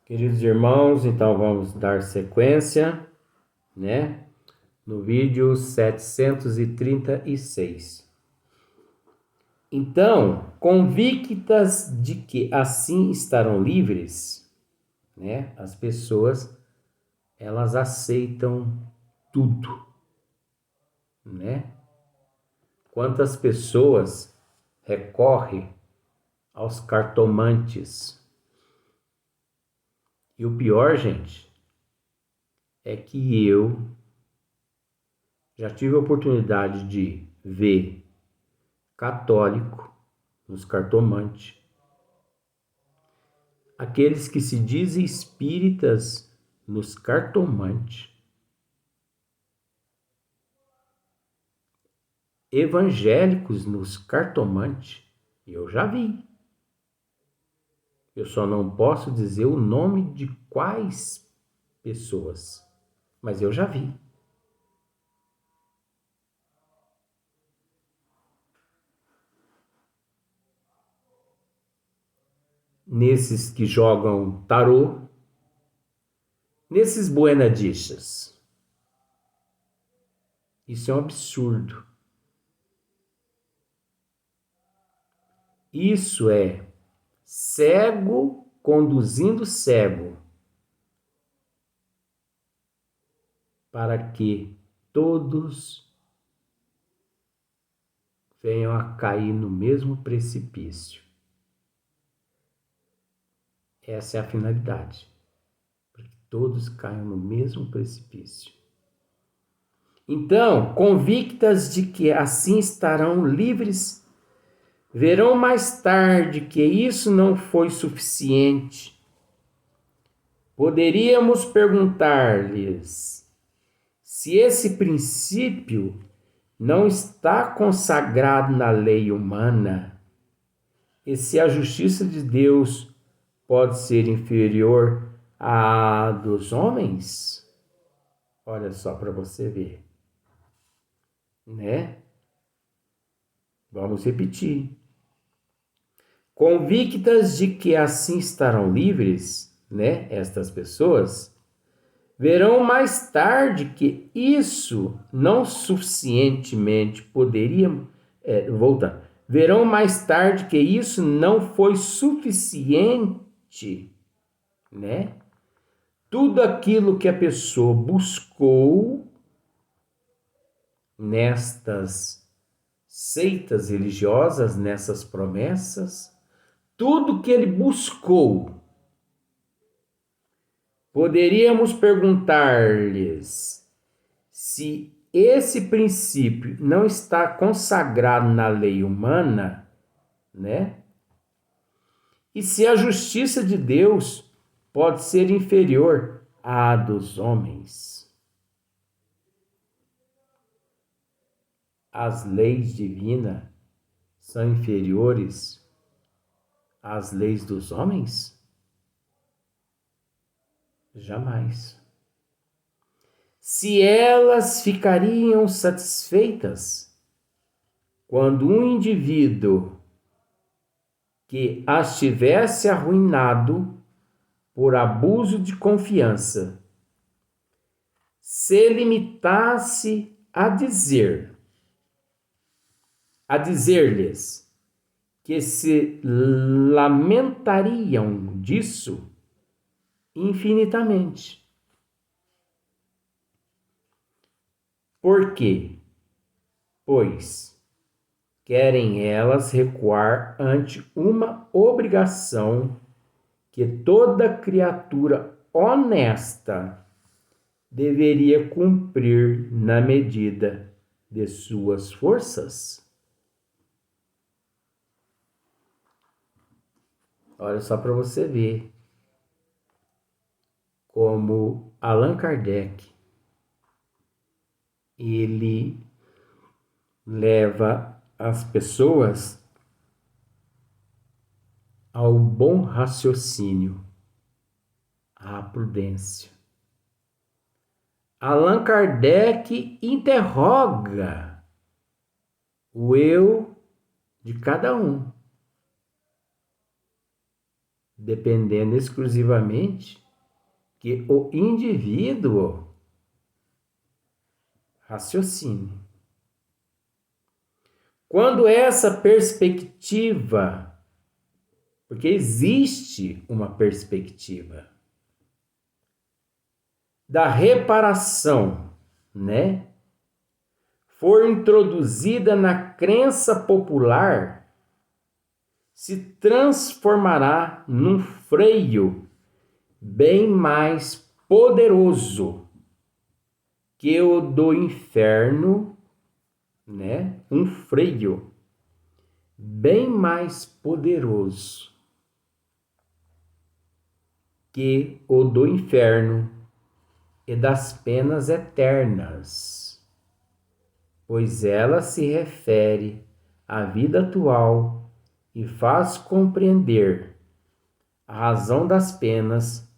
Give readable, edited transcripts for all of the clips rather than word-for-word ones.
Queridos irmãos, então vamos dar sequência, né? No vídeo 736. Então, convictas de que assim estarão livres, né? As pessoas, elas aceitam tudo, né? Quantas pessoas recorrem aos cartomantes? E o pior, gente, é que eu já tive a oportunidade de ver católico nos cartomantes, aqueles que se dizem espíritas nos cartomantes, evangélicos nos cartomantes, eu já vi. Eu só não posso dizer o nome de quais pessoas, mas eu já vi. Nesses que jogam tarô, nesses buenadistas. Isso é um absurdo. Isso é cego conduzindo cego, para que todos venham a cair no mesmo precipício. Essa é a finalidade, para que todos caiam no mesmo precipício. Então, convictas de que assim estarão livres, verão mais tarde que isso não foi suficiente. Poderíamos perguntar-lhes se esse princípio não está consagrado na lei humana e se a justiça de Deus pode ser inferior à dos homens? Olha só para você ver, né? Vamos repetir. Convictas de que assim estarão livres, né? Estas pessoas verão mais tarde que isso não suficientemente poderia voltar. Verão mais tarde que isso não foi suficiente, né? Tudo aquilo que a pessoa buscou nestas seitas religiosas, nessas promessas, tudo que ele buscou. Poderíamos perguntar-lhes se esse princípio não está consagrado na lei humana, né? E se a justiça de Deus pode ser inferior à dos homens. As leis divinas são inferiores às leis dos homens? Jamais. Se elas ficariam satisfeitas quando um indivíduo que as tivesse arruinado por abuso de confiança se limitasse a dizer-lhes que se lamentariam disso infinitamente. Por quê? Pois querem elas recuar ante uma obrigação que toda criatura honesta deveria cumprir na medida de suas forças? Olha só para você ver como Allan Kardec ele leva as pessoas ao bom raciocínio, à prudência. Allan Kardec interroga o eu de cada um. dependendo exclusivamente que o indivíduo raciocine. Quando essa perspectiva, porque existe uma perspectiva da reparação, né, for introduzida na crença popular, se transformará num freio bem mais poderoso que o do inferno, né? Um freio bem mais poderoso que o do inferno e das penas eternas, pois ela se refere à vida atual e faz compreender a razão das penas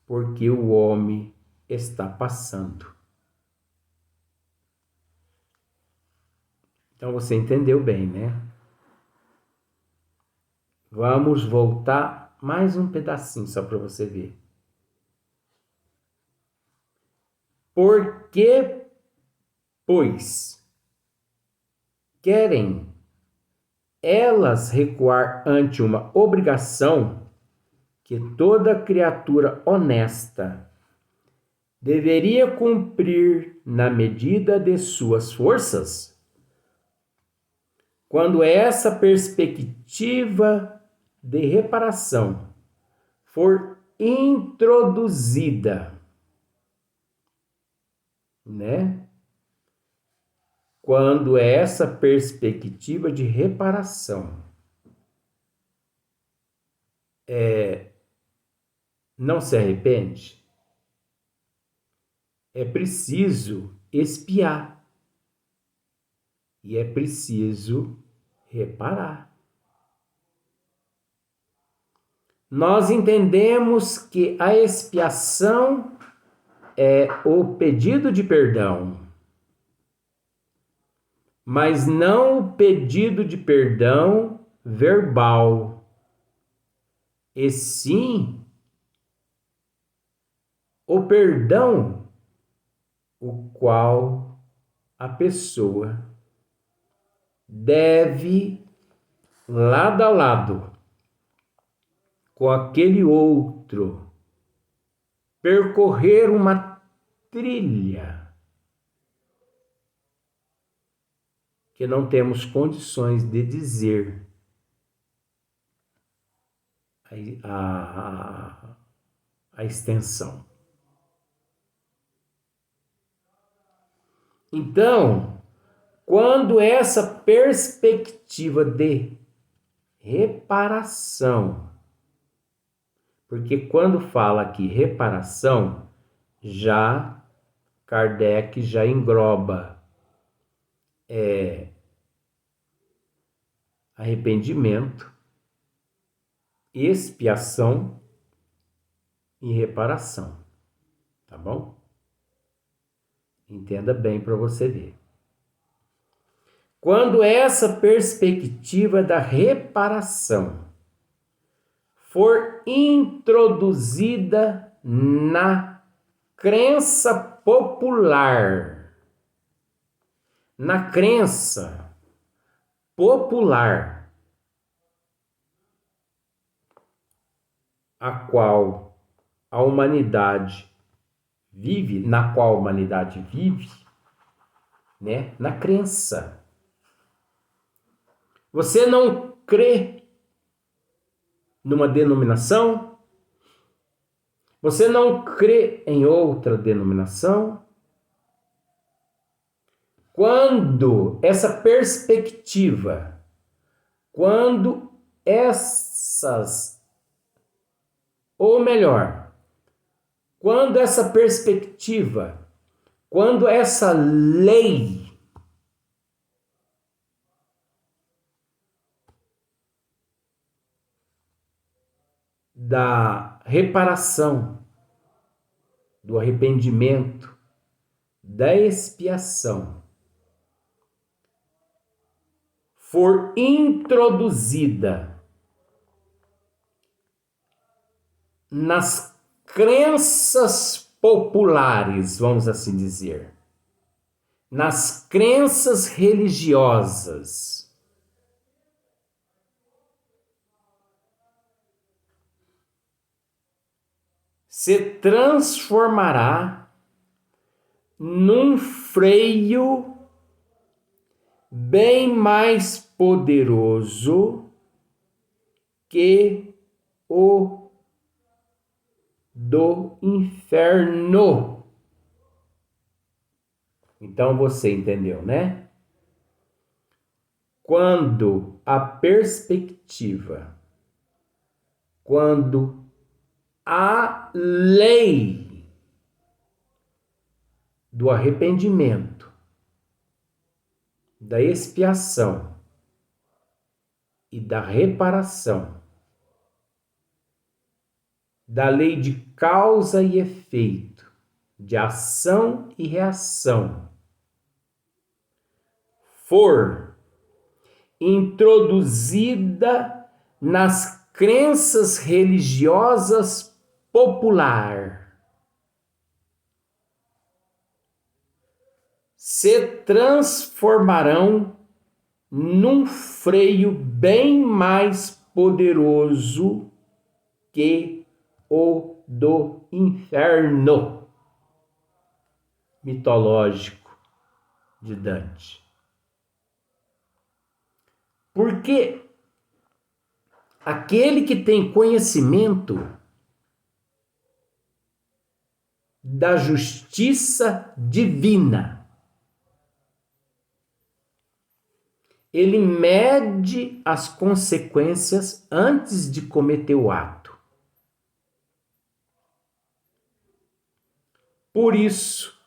porque o homem está passando. Então você entendeu bem, né? Vamos voltar mais um pedacinho só para você ver. Por que, pois, querem elas recuar ante uma obrigação que toda criatura honesta deveria cumprir na medida de suas forças? Quando essa perspectiva de reparação for introduzida, né? Quando essa perspectiva de reparação não se arrepende, é preciso expiar e é preciso reparar. Nós entendemos que a expiação é o pedido de perdão, mas não o pedido de perdão verbal, e sim o perdão o qual a pessoa deve, lado a lado com aquele outro, percorrer uma trilha que não temos condições de dizer a extensão. Então, quando essa perspectiva de reparação, porque quando fala aqui reparação, já Kardec já engloba arrependimento, expiação e reparação, tá bom? Entenda bem para você ver. Quando essa perspectiva da reparação for introduzida na crença popular, na crença popular, a qual a humanidade vive, na qual a humanidade vive, né? Na crença. Você não crê numa denominação? Você não crê em outra denominação? Quando essa perspectiva, quando essas, ou melhor, quando essa perspectiva, quando essa lei da reparação, do arrependimento, da expiação for introduzida nas crenças populares, vamos assim dizer, nas crenças religiosas, se transformará num freio bem mais poderoso que o do inferno. Então você entendeu, né? Quando a perspectiva, quando a lei do arrependimento, da expiação e da reparação, da lei de causa e efeito, de ação e reação, for introduzida nas crenças religiosas popular, se transformarão num freio bem mais poderoso que o do inferno mitológico de Dante. Porque aquele que tem conhecimento da justiça divina, ele mede as consequências antes de cometer o ato. Por isso,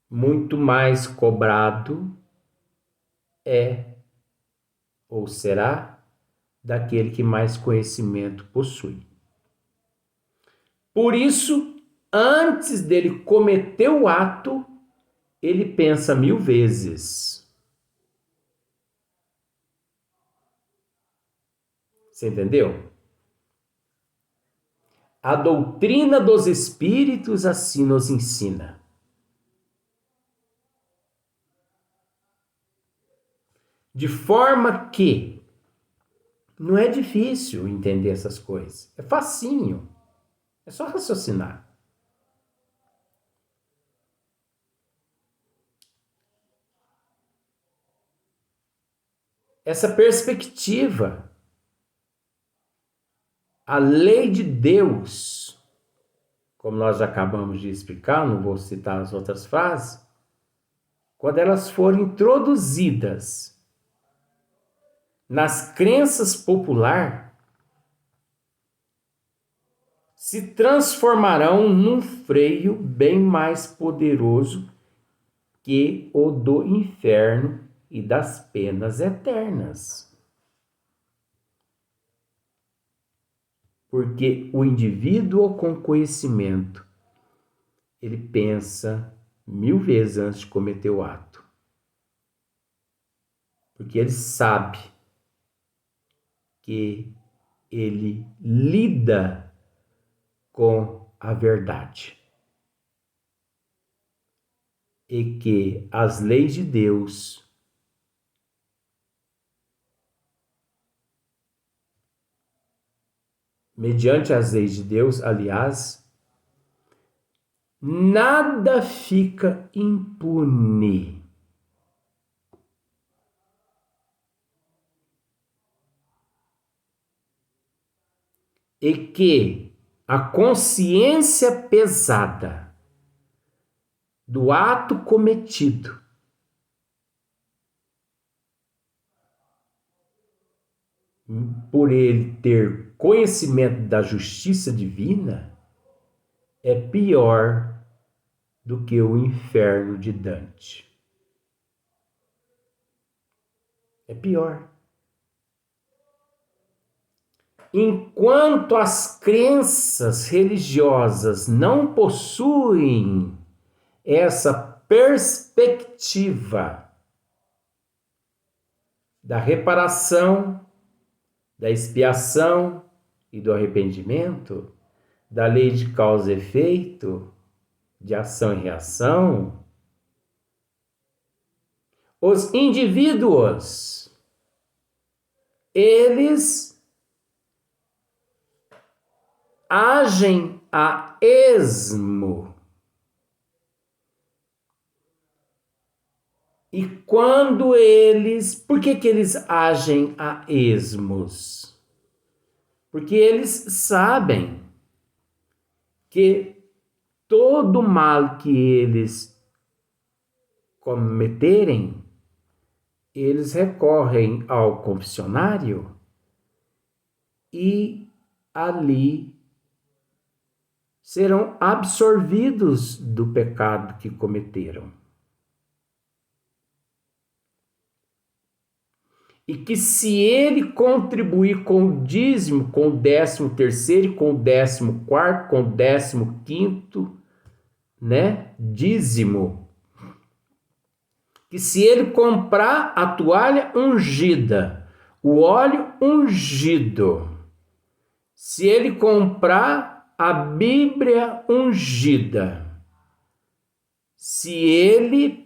muito mais cobrado é ou será daquele que mais conhecimento possui. Por isso, antes dele cometer o ato, ele pensa 1000 vezes. Você entendeu? A doutrina dos espíritos assim nos ensina. De forma que não é difícil entender essas coisas. É facinho. É só raciocinar. Essa perspectiva, a lei de Deus, como nós já acabamos de explicar, não vou citar as outras frases, quando elas forem introduzidas nas crenças populares, se transformarão num freio bem mais poderoso que o do inferno e das penas eternas. Porque o indivíduo com conhecimento, ele pensa 1000 vezes antes de cometer o ato. Porque ele sabe que ele lida com a verdade. E que as leis de Deus mediante as leis de Deus, aliás, nada fica impune. E que a consciência pesada do ato cometido por ele ter conhecimento da justiça divina é pior do que o inferno de Dante. É pior. Enquanto as crenças religiosas não possuem essa perspectiva da reparação, da expiação e do arrependimento, da lei de causa e efeito, de ação e reação, os indivíduos, eles agem a esmo. E quando eles... Por que eles agem a esmos? Porque eles sabem que todo mal que eles cometerem, eles recorrem ao confessionário e ali serão absorvidos do pecado que cometeram. E que se ele contribuir com o dízimo, com o 13º, com o 14º, com o 15º, né, dízimo, que se ele comprar a toalha ungida, o óleo ungido, se ele comprar a Bíblia ungida, se ele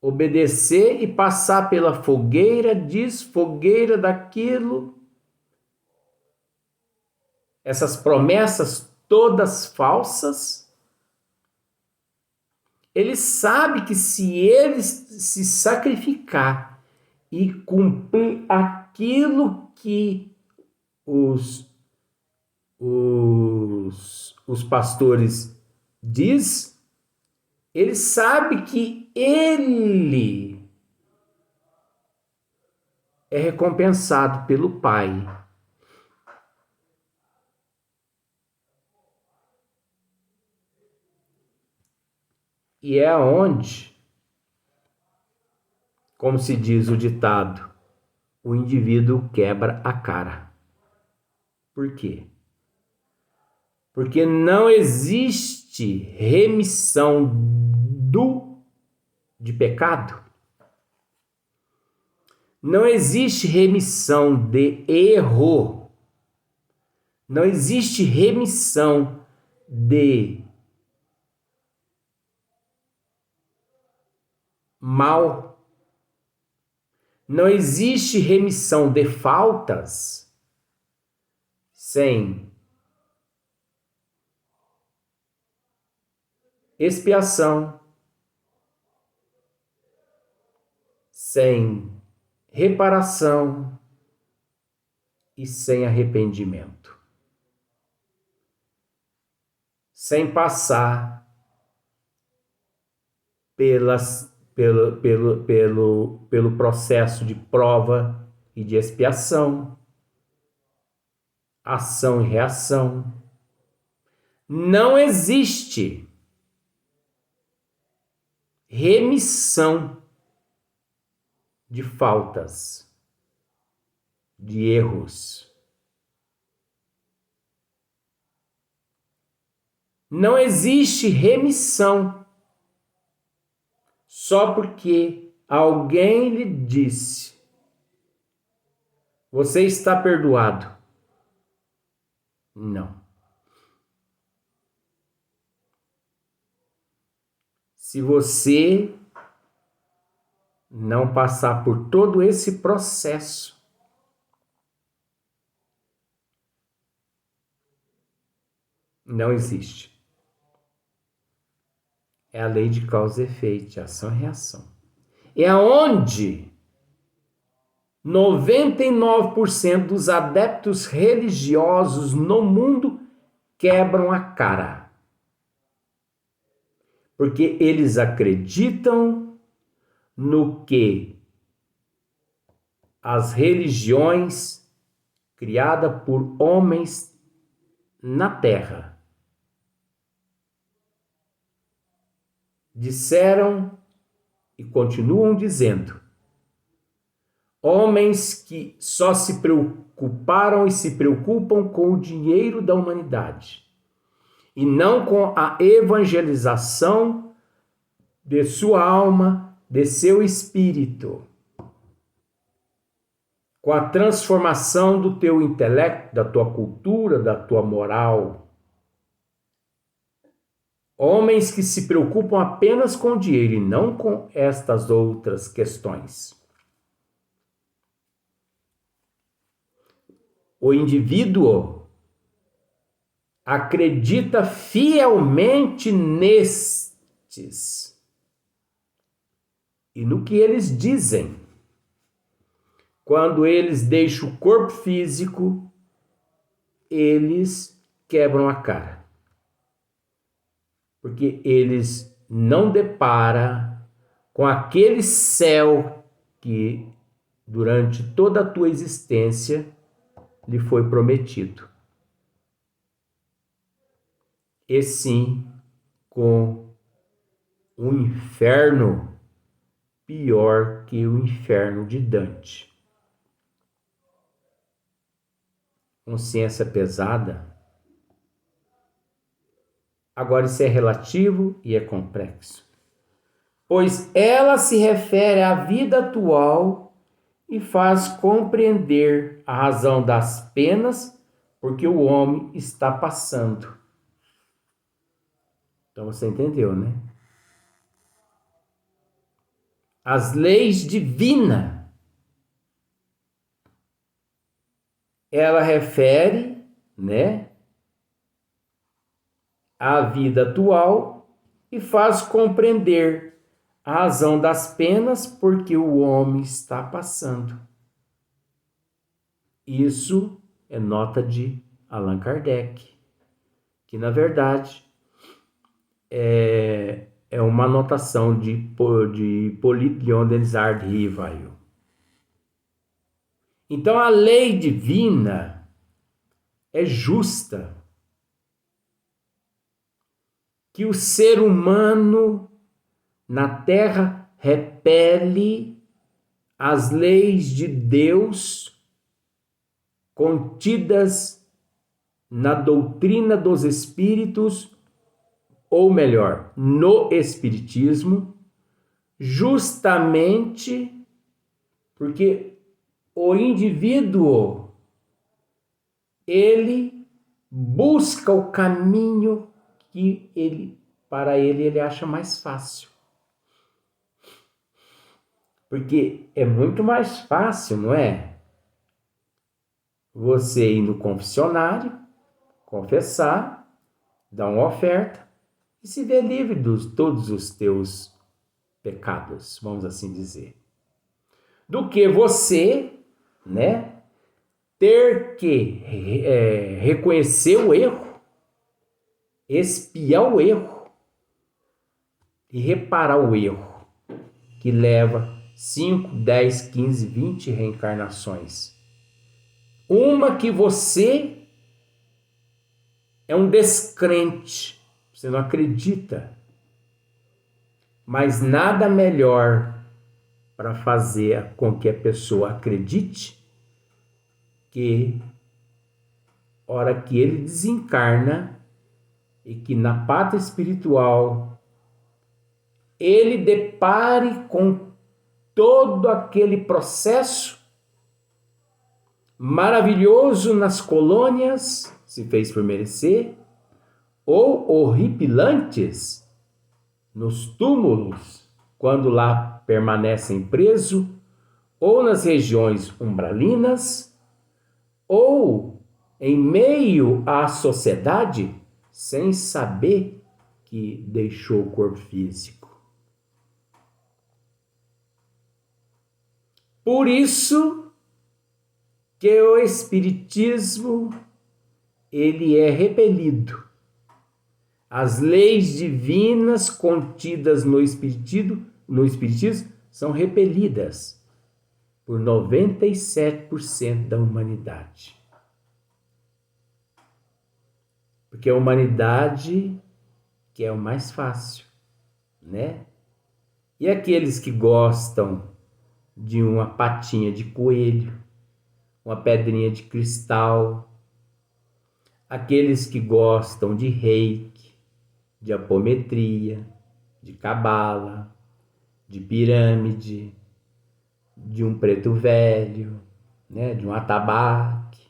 obedecer e passar pela fogueira, diz fogueira daquilo, essas promessas todas falsas, ele sabe que se ele se sacrificar e cumprir aquilo que os pastores diz, ele sabe que ele é recompensado pelo Pai. E é onde, como se diz o ditado, o indivíduo quebra a cara. Por quê? Porque não existe remissão de pecado. Não existe remissão de erro. Não existe remissão de mal. Não existe remissão de faltas sem expiação, sem reparação e sem arrependimento. Sem passar pelo processo de prova e de expiação, ação e reação. Não existe remissão de faltas, de erros. Não existe remissão só porque alguém lhe disse: você está perdoado. Não. Se você não passar por todo esse processo, não existe. É a lei de causa e efeito, ação e reação. É aonde 99% dos adeptos religiosos no mundo quebram a cara. Porque eles acreditam no que as religiões criadas por homens na Terra disseram e continuam dizendo. Homens que só se preocuparam e se preocupam com o dinheiro da humanidade e não com a evangelização de sua alma, de seu espírito. com a transformação do teu intelecto, da tua cultura, da tua moral. Homens que se preocupam apenas com o dinheiro e não com estas outras questões. O indivíduo acredita fielmente nestes e no que eles dizem. Quando eles deixam o corpo físico, eles quebram a cara. Porque eles não deparam com aquele céu que durante toda a tua existência lhe foi prometido. E sim com um inferno pior que o inferno de Dante. Consciência pesada. Agora isso é relativo e é complexo. Pois ela se refere à vida atual e faz compreender a razão das penas porque o homem está passando. Então você entendeu, né? As leis divinas, ela refere, né, à vida atual e faz compreender a razão das penas porque o homem está passando. Isso é nota de Allan Kardec, que na verdade é uma anotação de Hippolyte Léon Denisard Rivail. Então a lei divina é justa, que o ser humano na terra repele as leis de Deus contidas na doutrina dos espíritos, ou melhor, no espiritismo, justamente porque o indivíduo, ele busca o caminho que para ele acha mais fácil. Porque é muito mais fácil, não é? Você ir no confessionário, confessar, dar uma oferta e se ver livre de todos os teus pecados, vamos assim dizer. Do que você, né, ter que reconhecer o erro, espiar o erro e reparar o erro, que leva 5, 10, 15, 20 reencarnações. Uma que você é um descrente, você não acredita. Mas nada melhor para fazer com que a pessoa acredite que hora que ele desencarna e que na pátria espiritual ele depare com todo aquele processo maravilhoso nas colônias, se fez por merecer, ou horripilantes nos túmulos, quando lá permanecem presos, ou nas regiões umbralinas, ou em meio à sociedade, sem saber que deixou o corpo físico. Por isso que o espiritismo ele é repelido. As leis divinas contidas no espiritismo são repelidas por 97% da humanidade. Porque a humanidade que é o mais fácil, né? E aqueles que gostam de uma patinha de coelho, uma pedrinha de cristal, aqueles que gostam de reiki, de apometria, de cabala, de pirâmide, de um preto velho, né, de um atabaque.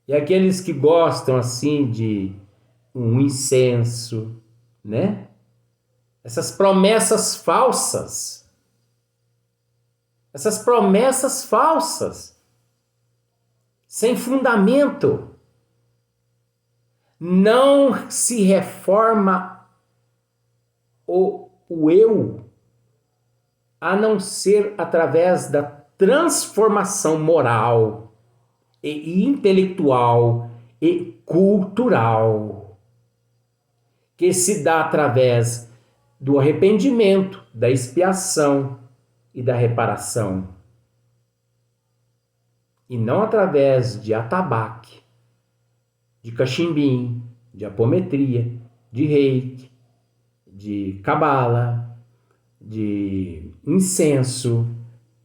E aqueles que gostam assim de um incenso, né? Essas promessas falsas. Essas promessas falsas, sem fundamento. Não se reforma o eu, a não ser através da transformação moral e intelectual e cultural, que se dá através do arrependimento, da expiação e da reparação, e não através de atabaque, de cachimbim, de apometria, de reiki, de cabala, de incenso,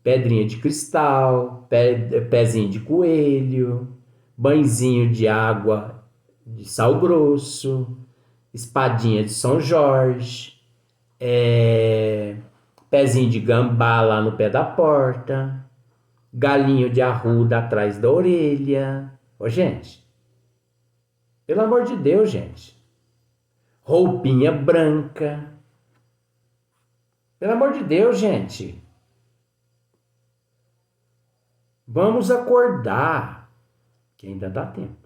pedrinha de cristal, pezinho de coelho, banhozinho de água de sal grosso, espadinha de São Jorge, pezinho de gambá lá no pé da porta, galinho de arruda atrás da orelha. Ô, gente, pelo amor de Deus, gente. Roupinha branca. Pelo amor de Deus, gente. Vamos acordar, que ainda dá tempo.